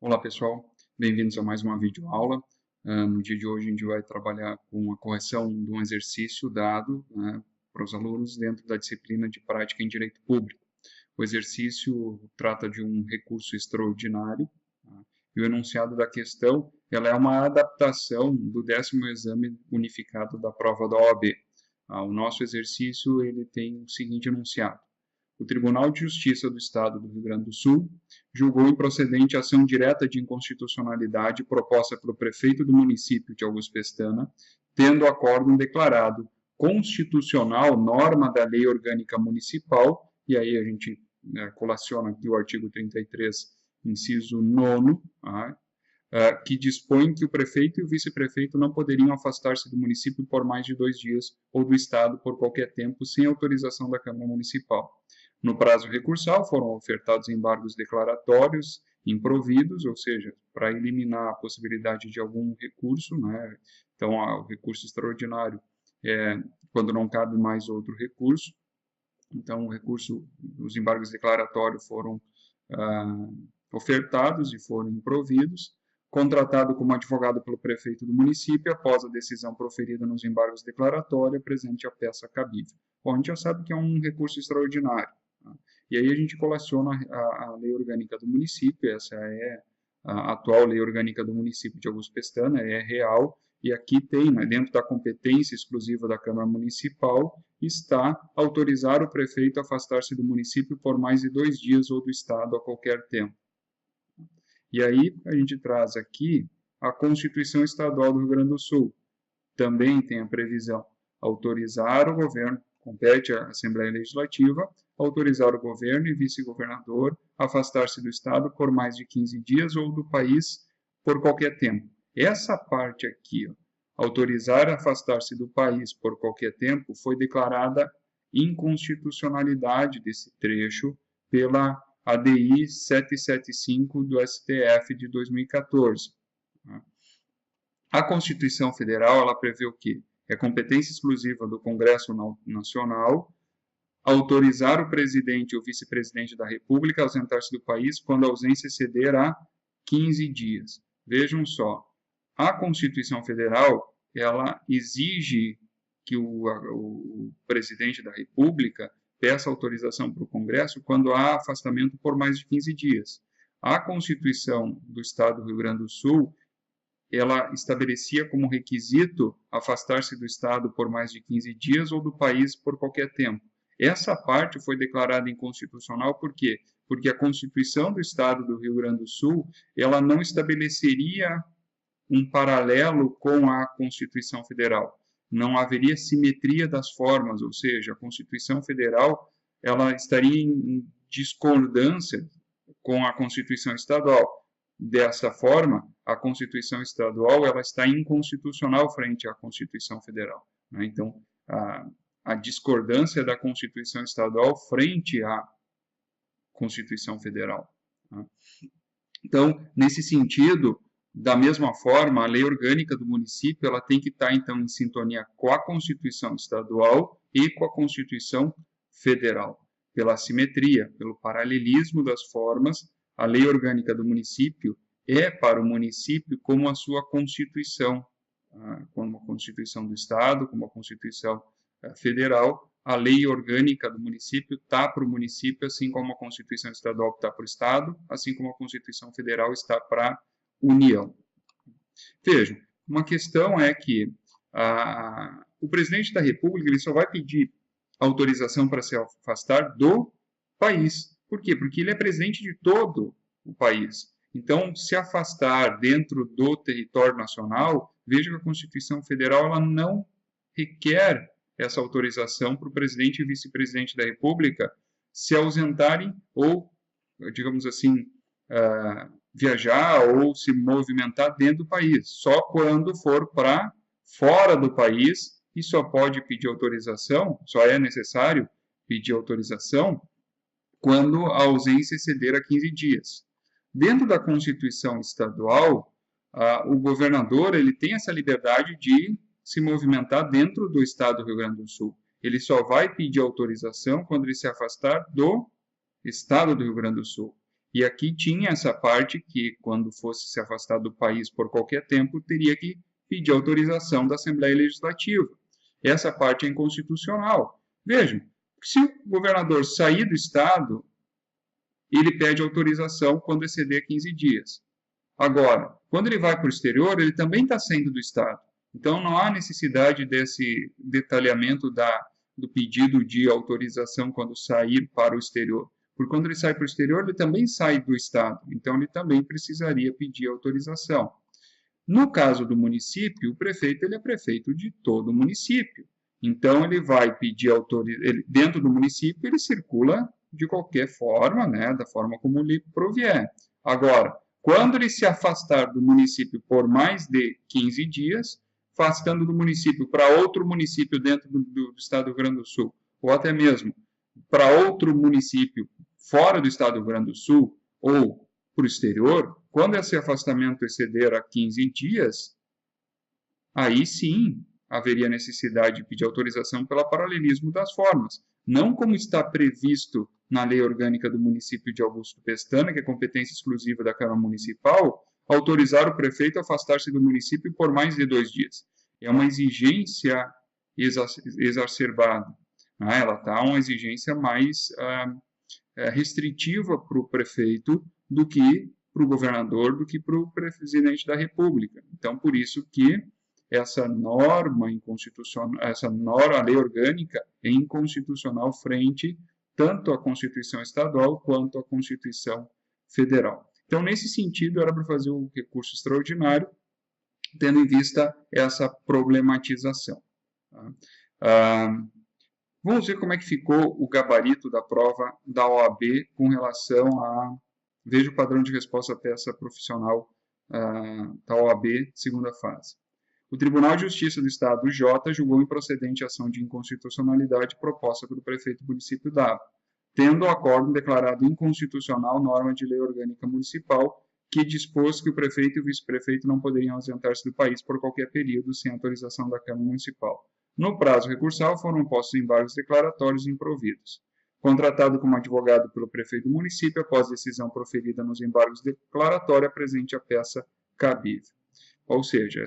Olá pessoal, bem-vindos a mais uma videoaula. No dia de hoje a gente vai trabalhar com a correção de um exercício dado, né, para os alunos dentro da disciplina de prática em Direito Público. O exercício trata de um recurso extraordinário, tá, e o enunciado da questão ela é uma adaptação do 10º exame unificado da prova da OAB. O nosso exercício ele tem o seguinte enunciado. O Tribunal de Justiça do Estado do Rio Grande do Sul julgou improcedente a ação direta de inconstitucionalidade proposta pelo prefeito do município de Augusto Pestana, tendo o acórdão declarado constitucional norma da Lei Orgânica Municipal, e aí a gente colaciona aqui o artigo 33, inciso 9º, que dispõe que o prefeito e o vice-prefeito não poderiam afastar-se do município por mais de 2 dias ou do Estado por qualquer tempo sem autorização da Câmara Municipal. No prazo recursal foram ofertados embargos declaratórios improvidos, ou seja, para eliminar a possibilidade de algum recurso, né? Então, o recurso extraordinário é quando não cabe mais outro recurso. Então, os embargos declaratórios foram ofertados e foram improvidos. Contratado como advogado pelo prefeito do município, após a decisão proferida nos embargos declaratórios, apresente a peça cabível. Bom, a gente já sabe que é um recurso extraordinário. E aí a gente colaciona a Lei Orgânica do município, essa é a atual Lei Orgânica do município de Augusto Pestana, é real, e aqui tem, né, dentro da competência exclusiva da Câmara Municipal, está autorizar o prefeito a afastar-se do município por mais de 2 dias ou do Estado a qualquer tempo. E aí a gente traz aqui a Constituição Estadual do Rio Grande do Sul. Também tem a previsão autorizar o governo, compete à Assembleia Legislativa, autorizar o governo e vice-governador a afastar-se do Estado por mais de 15 dias ou do país por qualquer tempo. Essa parte aqui, autorizar afastar-se do país por qualquer tempo, foi declarada inconstitucionalidade desse trecho pela ADI 775 do STF de 2014. A Constituição Federal ela prevê o quê? É competência exclusiva do Congresso Nacional autorizar o presidente ou vice-presidente da República a ausentar-se do país quando a ausência exceder a 15 dias. Vejam só, a Constituição Federal ela exige que o presidente da República peça autorização para o Congresso quando há afastamento por mais de 15 dias. A Constituição do Estado do Rio Grande do Sul ela estabelecia como requisito afastar-se do Estado por mais de 15 dias ou do país por qualquer tempo. Essa parte foi declarada inconstitucional por quê? Porque a Constituição do Estado do Rio Grande do Sul ela não estabeleceria um paralelo com a Constituição Federal. Não haveria simetria das formas, ou seja, a Constituição Federal ela estaria em discordância com a Constituição Estadual. Dessa forma, a Constituição Estadual ela está inconstitucional frente à Constituição Federal, né? Então, a discordância da Constituição Estadual frente à Constituição Federal, né? Então, nesse sentido, da mesma forma, a lei orgânica do município ela tem que estar, então, em sintonia com a Constituição Estadual e com a Constituição Federal. Pela simetria, pelo paralelismo das formas, a lei orgânica do município é para o município como a sua Constituição, como a Constituição do Estado, como a Constituição Federal. A lei orgânica do município está para o município, assim como a Constituição Estadual está para o Estado, assim como a Constituição Federal está para a União. Vejam, uma questão é que o presidente da República ele só vai pedir autorização para se afastar do país. Por quê? Porque ele é presidente de todo o país. Então, se afastar dentro do território nacional, veja que a Constituição Federal ela não requer essa autorização para o presidente e vice-presidente da República se ausentarem ou, digamos assim, viajar ou se movimentar dentro do país. Só quando for para fora do país e só pode pedir autorização, só é necessário pedir autorização quando a ausência exceder a 15 dias. Dentro da Constituição Estadual, o governador ele tem essa liberdade de se movimentar dentro do Estado do Rio Grande do Sul. Ele só vai pedir autorização quando ele se afastar do Estado do Rio Grande do Sul. E aqui tinha essa parte que, quando fosse se afastar do país por qualquer tempo, teria que pedir autorização da Assembleia Legislativa. Essa parte é inconstitucional. Vejam, se o governador sair do Estado, ele pede autorização quando exceder 15 dias. Agora, quando ele vai para o exterior, ele também está saindo do Estado. Então, não há necessidade desse detalhamento do pedido de autorização quando sair para o exterior. Porque quando ele sai para o exterior, ele também sai do Estado. Então, ele também precisaria pedir autorização. No caso do município, o prefeito ele é prefeito de todo o município. Então, ele vai pedir autorização. Dentro do município, ele circula de qualquer forma, né, da forma como lhe provier. Agora, quando ele se afastar do município por mais de 15 dias, afastando do município para outro município dentro do estado do Rio Grande do Sul, ou até mesmo para outro município fora do estado do Rio Grande do Sul, ou para o exterior, quando esse afastamento exceder a 15 dias, aí sim haveria necessidade de pedir autorização pelo paralelismo das formas. Não como está previsto na Lei Orgânica do Município de Augusto Pestana, que é competência exclusiva da Câmara Municipal, autorizar o prefeito a afastar-se do município por mais de 2 dias. É uma exigência exacerbada. Né? Ela está uma exigência mais restritiva para o prefeito do que para o governador, do que para o presidente da República. Então, por isso que essa norma inconstitucional, a lei orgânica é inconstitucional frente tanto à Constituição Estadual quanto à Constituição Federal. Então, nesse sentido, era para fazer um recurso extraordinário, tendo em vista essa problematização. Vamos ver como é que ficou o gabarito da prova da OAB com relação a... Veja o padrão de resposta à peça profissional da OAB, segunda fase. O Tribunal de Justiça do Estado, o J, julgou improcedente a ação de inconstitucionalidade proposta pelo prefeito do município Dava, tendo o acórdão declarado inconstitucional norma de lei orgânica municipal que dispôs que o prefeito e o vice-prefeito não poderiam ausentar-se do país por qualquer período sem autorização da Câmara Municipal. No prazo recursal, foram postos embargos declaratórios improvidos. Contratado como advogado pelo prefeito do município, após decisão proferida nos embargos declaratórios, apresente a peça cabível. Ou seja,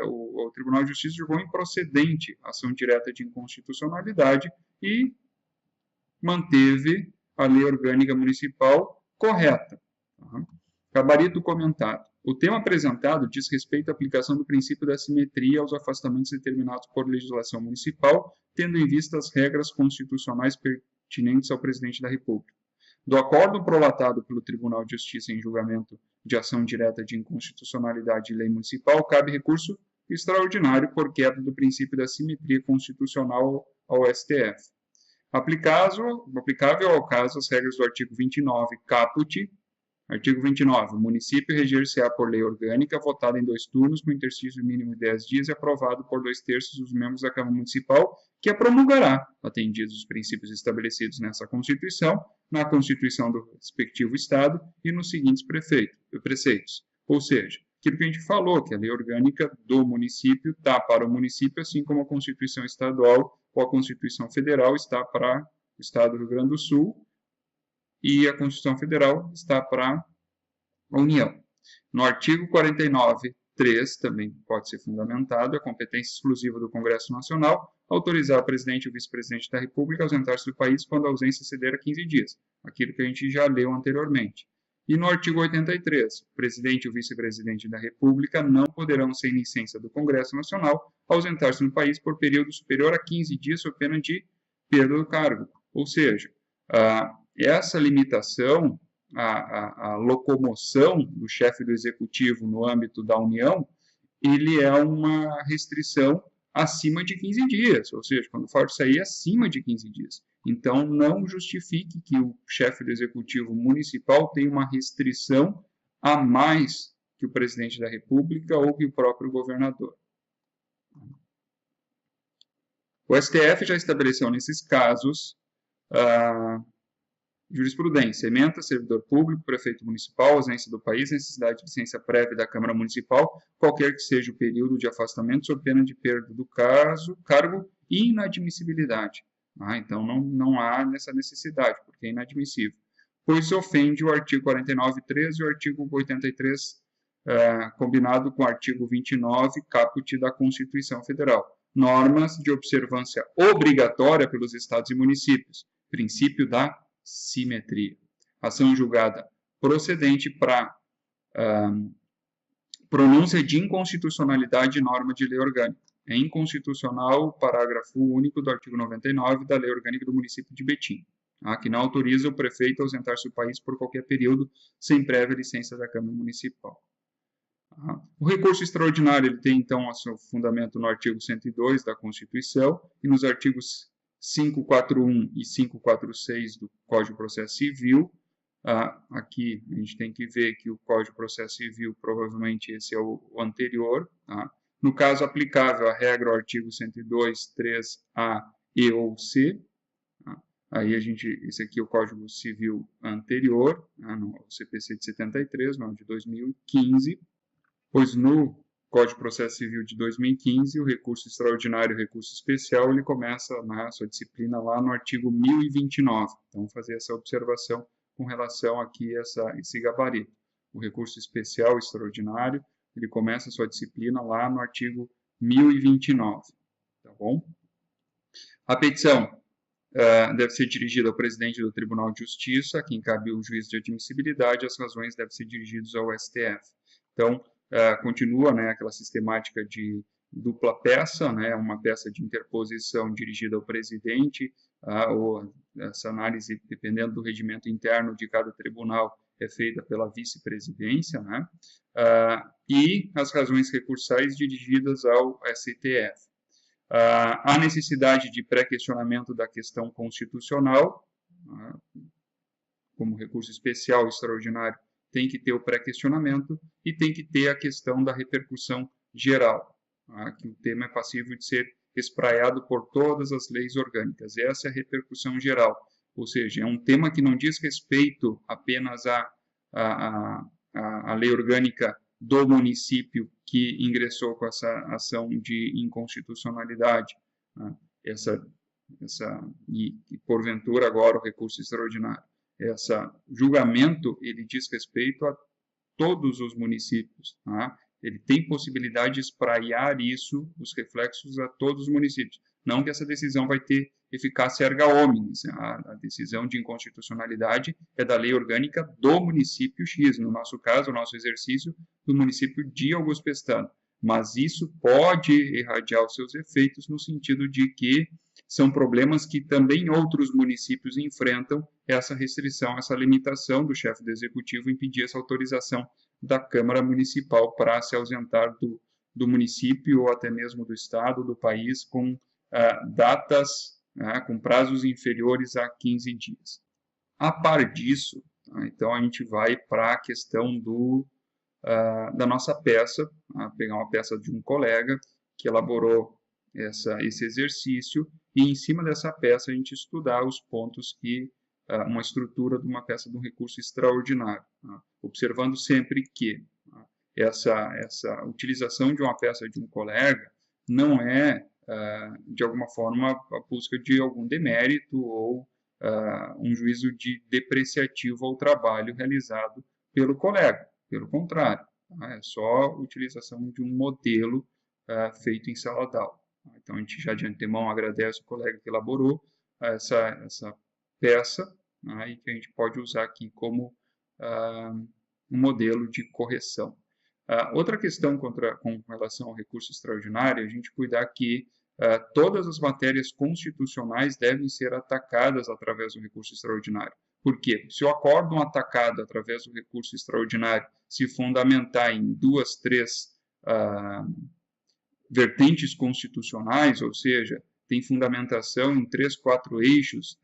o Tribunal de Justiça julgou improcedente a ação direta de inconstitucionalidade e manteve a lei orgânica municipal correta. Gabarito comentado. O tema apresentado diz respeito à aplicação do princípio da simetria aos afastamentos determinados por legislação municipal, tendo em vista as regras constitucionais pertinentes ao presidente da República. Do acórdão prolatado pelo Tribunal de Justiça em julgamento de ação direta de inconstitucionalidade de lei municipal, cabe recurso extraordinário por quebra do princípio da simetria constitucional ao STF. Aplicável ao caso as regras do artigo 29, caput. Artigo 29. O município reger-se-á por lei orgânica, votada em 2 turnos, com interstício mínimo de 10 dias e aprovado por 2/3 dos membros da Câmara Municipal, que a promulgará, atendidos os princípios estabelecidos nessa Constituição, na Constituição do respectivo Estado e nos seguintes preceitos. Ou seja, aquilo que a gente falou, que a lei orgânica do município está para o município, assim como a Constituição Estadual ou a Constituição Federal está para o Estado do Rio Grande do Sul, e a Constituição Federal está para a União. No artigo 49.3, também pode ser fundamentado, a competência exclusiva do Congresso Nacional autorizar o presidente e o vice-presidente da República a ausentar-se do país quando a ausência exceder a 15 dias, aquilo que a gente já leu anteriormente. E no artigo 83, o presidente e o vice-presidente da República não poderão, sem licença do Congresso Nacional, ausentar-se do país por período superior a 15 dias sob pena de perda do cargo. Ou seja, essa limitação, a locomoção do chefe do executivo no âmbito da União, ele é uma restrição acima de 15 dias, ou seja, quando falo isso aí, acima de 15 dias. Então, não justifique que o chefe do executivo municipal tenha uma restrição a mais que o presidente da República ou que o próprio governador. O STF já estabeleceu nesses casos jurisprudência, ementa, servidor público, prefeito municipal, ausência do país, necessidade de licença prévia da Câmara Municipal, qualquer que seja o período de afastamento, sob pena de perda do cargo e inadmissibilidade. Então, não há essa necessidade, porque é inadmissível. pois se ofende o artigo 49.3 e o artigo 83, combinado com o artigo 29, caput da Constituição Federal. Normas de observância obrigatória pelos estados e municípios. Princípio da simetria. Ação julgada procedente para pronúncia de inconstitucionalidade de norma de lei orgânica. É inconstitucional o parágrafo único do artigo 99 da Lei Orgânica do Município de Betim, que não autoriza o prefeito a ausentar-se do país por qualquer período sem prévia licença da Câmara Municipal. O recurso extraordinário ele tem, então, o seu fundamento no artigo 102 da Constituição e nos artigos 541 e 546 do Código de Processo Civil. Aqui a gente tem que ver que o Código de Processo Civil, provavelmente esse é o anterior. No caso aplicável, a regra ao artigo 102, 3A e ou C. Aí esse aqui é o Código Civil anterior, no CPC de 73, não, de 2015. Pois no Código de Processo Civil de 2015, o recurso extraordinário e o recurso especial, ele começa a sua disciplina lá no artigo 1029. Então, vamos fazer essa observação com relação aqui a esse gabarito. O recurso especial extraordinário, ele começa a sua disciplina lá no artigo 1029. Tá bom? A petição deve ser dirigida ao presidente do Tribunal de Justiça, a quem cabe o juízo de admissibilidade, as razões devem ser dirigidas ao STF. Então, continua aquela sistemática de dupla peça, uma peça de interposição dirigida ao presidente, ou essa análise, dependendo do regimento interno de cada tribunal, é feita pela vice-presidência, e as razões recursais dirigidas ao STF. Há necessidade de pré-questionamento da questão constitucional, como recurso especial extraordinário, tem que ter o pré-questionamento e tem que ter a questão da repercussão geral, que o tema é passível de ser espraiado por todas as leis orgânicas. Essa é a repercussão geral, ou seja, é um tema que não diz respeito apenas à lei orgânica do município que ingressou com essa ação de inconstitucionalidade, e porventura agora o recurso extraordinário. Esse julgamento, ele diz respeito a todos os municípios. Ele tem possibilidade de espraiar isso, os reflexos a todos os municípios. Não que essa decisão vai ter eficácia erga omnes. A decisão de inconstitucionalidade é da lei orgânica do município X, no nosso caso, o nosso exercício do município de Augusto Pestana. Mas isso pode irradiar os seus efeitos no sentido de que são problemas que também outros municípios enfrentam, essa restrição, essa limitação do chefe do executivo impedir essa autorização da Câmara Municipal para se ausentar do município ou até mesmo do estado, do país, com datas, com prazos inferiores a 15 dias. A par disso, então a gente vai para a questão da nossa peça, pegar uma peça de um colega que elaborou esse exercício e em cima dessa peça a gente estudar os pontos que uma estrutura de uma peça de um recurso extraordinário, observando sempre que essa utilização de uma peça de um colega não é, de alguma forma, a busca de algum demérito ou um juízo de depreciativo ao trabalho realizado pelo colega. Pelo contrário, é só a utilização de um modelo feito em sala de aula. Então, a gente já de antemão agradece o colega que elaborou essa peça, e que a gente pode usar aqui como um modelo de correção. Outra questão com relação ao recurso extraordinário é a gente cuidar que todas as matérias constitucionais devem ser atacadas através do recurso extraordinário. Por quê? Se o acórdão atacado através do recurso extraordinário se fundamentar em 2, 3 vertentes constitucionais, ou seja, tem fundamentação em 3, 4 eixos,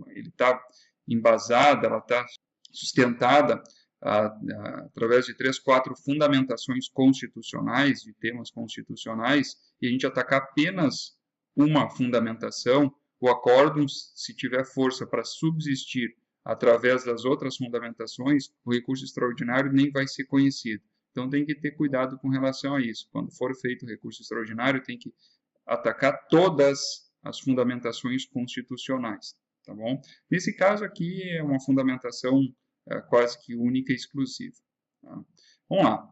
ele está embasada, ela está sustentada através de 3, 4 fundamentações constitucionais, de temas constitucionais, e a gente atacar apenas uma fundamentação, o acórdão, se tiver força para subsistir através das outras fundamentações, o recurso extraordinário nem vai ser conhecido. Então, tem que ter cuidado com relação a isso. Quando for feito o recurso extraordinário, tem que atacar todas as fundamentações constitucionais. tá bom? Nesse caso aqui é uma fundamentação quase que única e exclusiva. Tá? Vamos lá.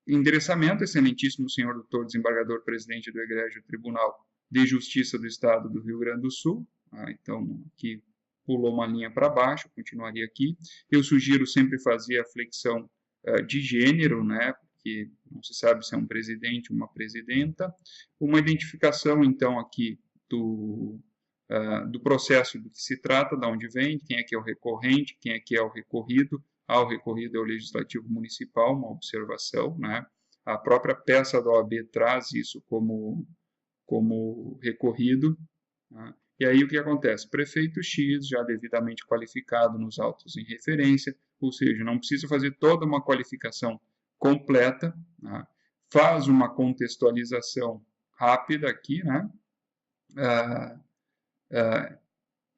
Endereçamento, excelentíssimo senhor doutor desembargador presidente do Egrégio Tribunal de Justiça do Estado do Rio Grande do Sul. Tá? Então, aqui pulou uma linha para baixo, continuaria aqui. Eu sugiro sempre fazer a flexão de gênero, né? Porque não se sabe se é um presidente ou uma presidenta. Uma identificação, então, aqui do processo do que se trata, de onde vem, quem é que é o recorrente, quem é que é o recorrido. Ao recorrido é o Legislativo Municipal, uma observação, né? A própria peça da OAB traz isso como recorrido. Né? E aí o que acontece? Prefeito X, já devidamente qualificado nos autos em referência, ou seja, não precisa fazer toda uma qualificação completa, né? Faz uma contextualização rápida aqui, né?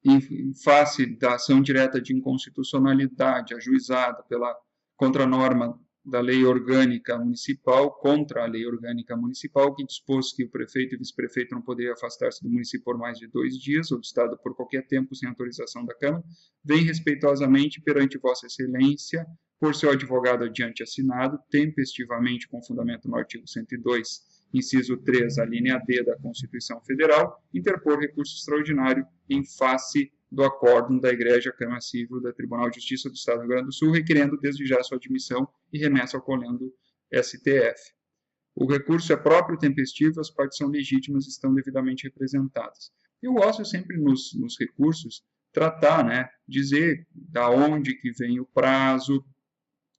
Em face da ação direta de inconstitucionalidade ajuizada pela contranorma da Lei Orgânica Municipal, contra a Lei Orgânica Municipal, que dispôs que o prefeito e vice-prefeito não poderiam afastar-se do município por mais de 2 dias, ou do Estado por qualquer tempo, sem autorização da Câmara, vem respeitosamente perante Vossa Excelência, por seu advogado adiante assinado, tempestivamente com fundamento no artigo 102, inciso 3, a linha D da Constituição Federal, interpor recurso extraordinário em face do acórdão da Igreja Câmara Civil da Tribunal de Justiça do Estado do Rio Grande do Sul, requerendo desde já sua admissão e remessa ao colendo STF. O recurso é próprio, tempestivo, as partes são legítimas e estão devidamente representadas. Eu gosto sempre nos recursos tratar, né, dizer da onde que vem o prazo,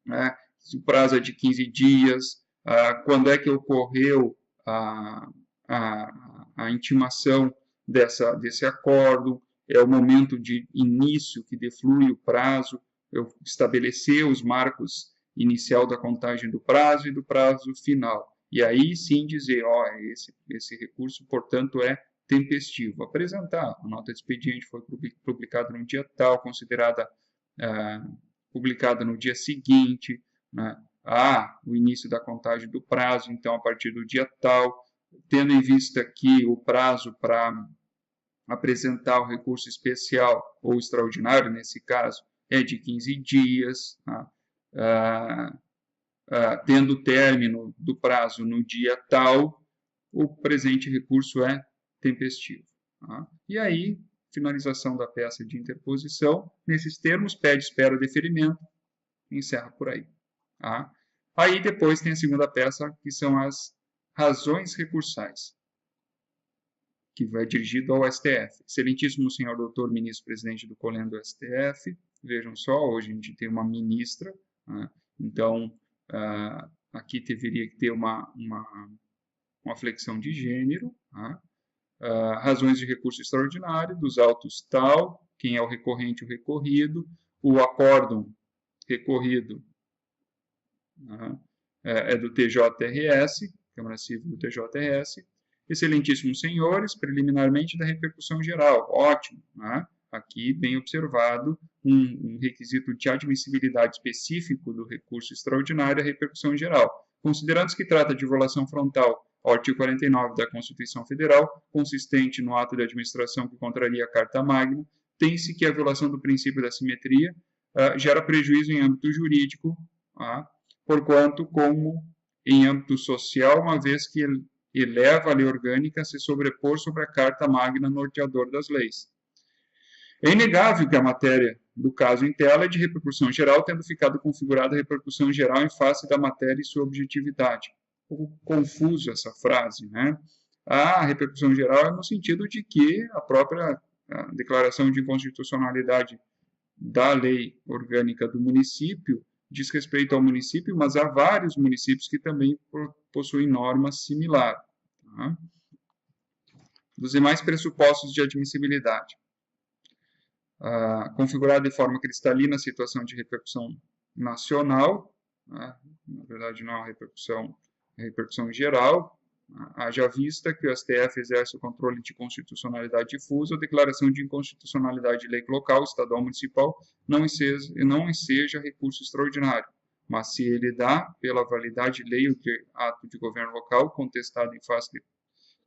né, se o prazo é de 15 dias, quando é que ocorreu a intimação desse acordo, é o momento de início que deflui o prazo, eu estabelecer os marcos inicial da contagem do prazo e do prazo final. E aí sim dizer, esse recurso, portanto, é tempestivo. Apresentar, a nota de expediente foi publicada no dia tal, considerada publicada no dia seguinte, né? O início da contagem do prazo, então, a partir do dia tal, tendo em vista que o prazo para apresentar o recurso especial ou extraordinário, nesse caso, é de 15 dias, tendo o término do prazo no dia tal, o presente recurso é tempestivo. E aí, finalização da peça de interposição, nesses termos, pede, espera, deferimento, encerra por aí. Aí depois tem a segunda peça, que são as razões recursais, que vai dirigido ao STF. Excelentíssimo senhor doutor ministro-presidente do Colendo do STF, vejam só, hoje a gente tem uma ministra, né? Então, aqui deveria ter uma flexão de gênero, né? Razões de recurso extraordinário, dos autos tal, quem é o recorrente e o recorrido, o acórdão recorrido é do TJRS, Câmara Civil do TJRS. Excelentíssimos senhores, preliminarmente da repercussão geral, ótimo, né? Aqui bem observado um requisito de admissibilidade específico do recurso extraordinário à repercussão geral, considerando-se que trata de violação frontal ao artigo 49 da Constituição Federal, consistente no ato de administração que contraria a Carta Magna, tem-se que a violação do princípio da simetria gera prejuízo em âmbito jurídico, porquanto, como em âmbito social, uma vez que eleva a lei orgânica a se sobrepor sobre a Carta Magna norteadora das leis. É inegável que a matéria do caso em tela é de repercussão geral, tendo ficado configurada a repercussão geral em face da matéria e sua objetividade. Um pouco confuso essa frase, né? A repercussão geral é no sentido de que a própria declaração de inconstitucionalidade da lei orgânica do município diz respeito ao município, mas há vários municípios que também possuem norma similar. Tá? Dos demais pressupostos de admissibilidade. Configurada de forma cristalina a situação de repercussão nacional, na verdade não é uma repercussão geral, haja vista que o STF exerce o controle de constitucionalidade difusa, a declaração de inconstitucionalidade de lei local, estadual, municipal, não enseja recurso extraordinário, mas se ele dá pela validade de lei ou de ato de governo local, contestado em face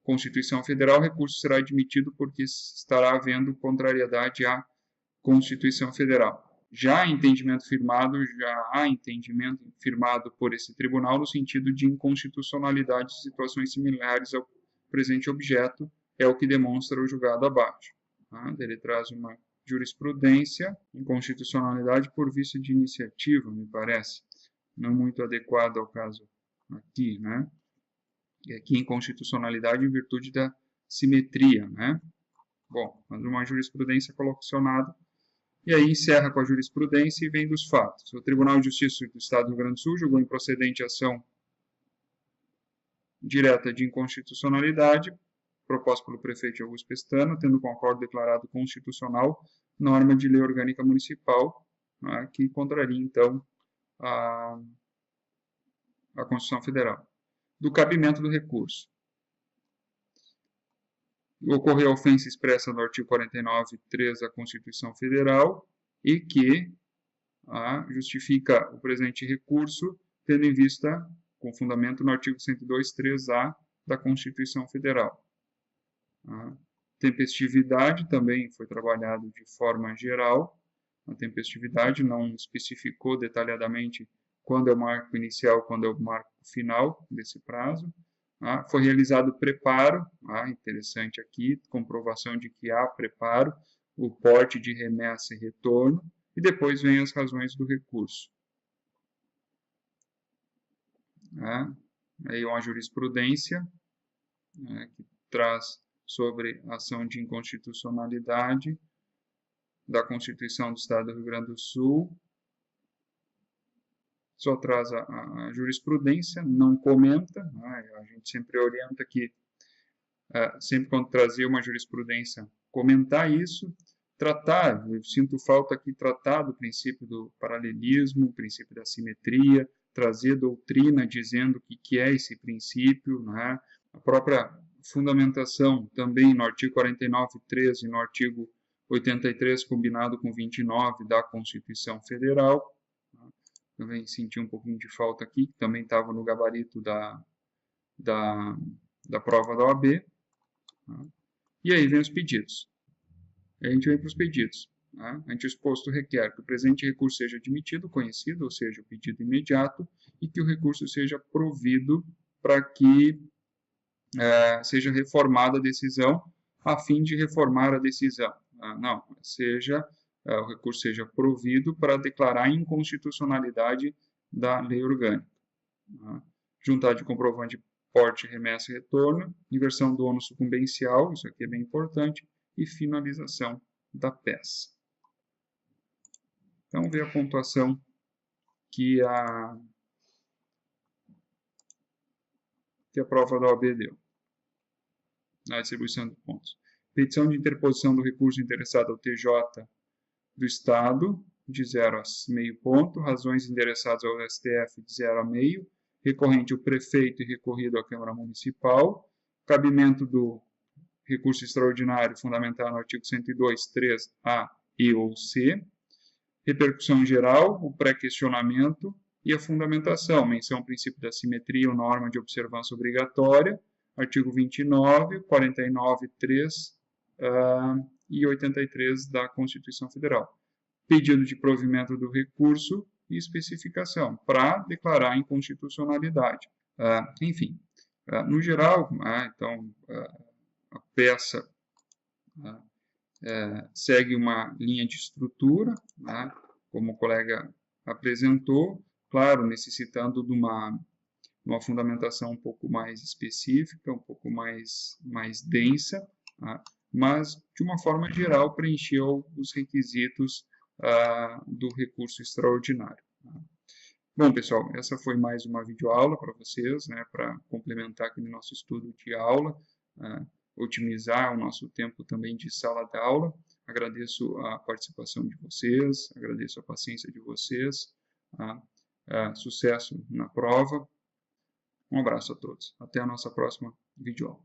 Constituição Federal, o recurso será admitido porque estará havendo contrariedade à Constituição Federal. Já há entendimento firmado por esse tribunal no sentido de inconstitucionalidade de situações similares ao presente objeto, é o que demonstra o julgado abaixo. Ele traz uma jurisprudência, inconstitucionalidade por vício de iniciativa, me parece, não muito adequado ao caso aqui, né? E aqui inconstitucionalidade em virtude da simetria, né? Bom, mas uma jurisprudência colocacionada, e aí encerra com a jurisprudência e vem dos fatos. O Tribunal de Justiça do Estado do Rio Grande do Sul julgou improcedente a ação direta de inconstitucionalidade proposta pelo prefeito Augusto Pestana, tendo com acordo declarado constitucional norma de lei orgânica municipal, né, que contraria, então, a Constituição Federal. Do cabimento do recurso. Ocorreu ofensa expressa no artigo 49.3 da Constituição Federal e que justifica o presente recurso, tendo em vista, com fundamento no artigo 102.3a da Constituição Federal. Tempestividade também foi trabalhado de forma geral. A tempestividade não especificou detalhadamente quando é o marco inicial, quando é o marco final desse prazo. Foi realizado preparo, interessante aqui, comprovação de que há preparo, o porte de remessa e retorno, e depois vem as razões do recurso. Aí uma jurisprudência que traz sobre a ação de inconstitucionalidade da Constituição do Estado do Rio Grande do Sul. Só traz a jurisprudência, não comenta. A gente sempre orienta que, sempre quando trazer uma jurisprudência, comentar isso, tratar, eu sinto falta aqui, tratar do princípio do paralelismo, o princípio da simetria, trazer doutrina dizendo o que é esse princípio, né? A própria fundamentação também no artigo 49.3 e no artigo 83 combinado com 29 da Constituição Federal. Também senti um pouquinho de falta aqui, que também estava no gabarito da prova da OAB. E aí vem os pedidos. A gente vem para os pedidos. Ante o exposto requer que o presente recurso seja admitido, conhecido, ou seja, o pedido imediato, e que o recurso seja provido para que seja reformada a decisão, a fim de reformar a decisão. Não, o recurso seja provido para declarar a inconstitucionalidade da lei orgânica. Juntar de comprovante de porte, remessa e retorno, inversão do ônus sucumbencial, isso aqui é bem importante, e finalização da peça. Então, ver a pontuação que a prova da OAB deu. Na distribuição de pontos. Petição de interposição do recurso interessado ao TJ do Estado, de 0 a meio ponto. Razões endereçadas ao STF, de 0 a meio. Recorrente o prefeito e recorrido à Câmara Municipal. Cabimento do recurso extraordinário fundamentado no artigo 102.3a e ou c. Repercussão geral, o pré-questionamento e a fundamentação. Menção ao princípio da simetria ou norma de observância obrigatória. Artigo 29, 49.3 e 83 da Constituição Federal. Pedido de provimento do recurso e especificação para declarar inconstitucionalidade. Enfim, no geral, então, a peça segue uma linha de estrutura, como o colega apresentou, claro, necessitando de uma fundamentação um pouco mais específica, um pouco mais densa, mas, de uma forma geral, preencheu os requisitos do recurso extraordinário. Bom, pessoal, essa foi mais uma videoaula para vocês, para complementar aqui no nosso estudo de aula, otimizar o nosso tempo também de sala de aula. Agradeço a participação de vocês, agradeço a paciência de vocês, sucesso na prova. Um abraço a todos. Até a nossa próxima videoaula.